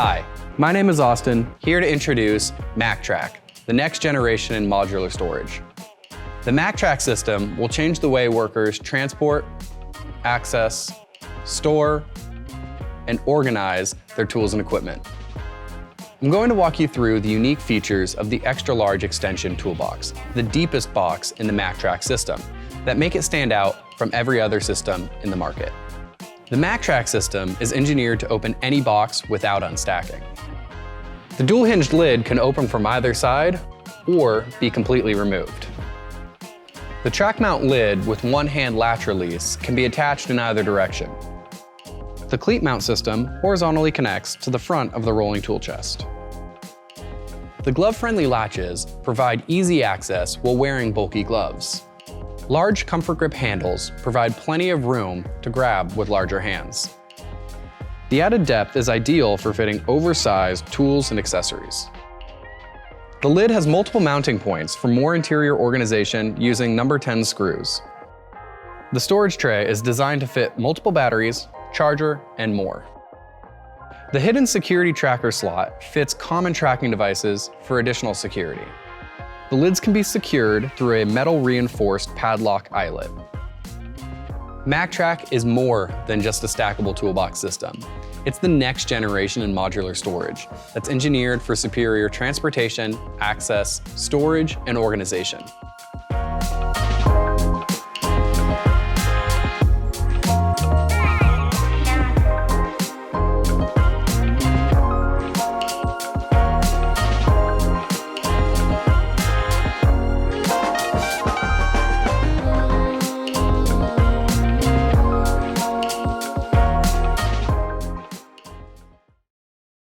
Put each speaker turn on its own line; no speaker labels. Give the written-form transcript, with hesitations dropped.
Hi, my name is Austin, here to introduce MAKTRAK, the next generation in modular storage. The MAKTRAK system will change the way workers transport, access, store, and organize their tools and equipment. I'm going to walk you through the unique features of the extra-large extension toolbox, the deepest box in the MAKTRAK system, that make it stand out from every other system in the market. The MAKTRAK system is engineered to open any box without unstacking. The dual-hinged lid can open from either side or be completely removed. The track mount lid with one-hand latch release can be attached in either direction. The cleat mount system horizontally connects to the front of the rolling tool chest. The glove-friendly latches provide easy access while wearing bulky gloves. Large comfort grip handles provide plenty of room to grab with larger hands. The added depth is ideal for fitting oversized tools and accessories. The lid has multiple mounting points for more interior organization using number 10 screws. The storage tray is designed to fit multiple batteries, charger, and more. The hidden security tracker slot fits common tracking devices for additional security. The lids can be secured through a metal-reinforced padlock eyelet. MAKTRAK is more than just a stackable toolbox system. It's the next generation in modular storage that's engineered for superior transportation, access, storage, and organization.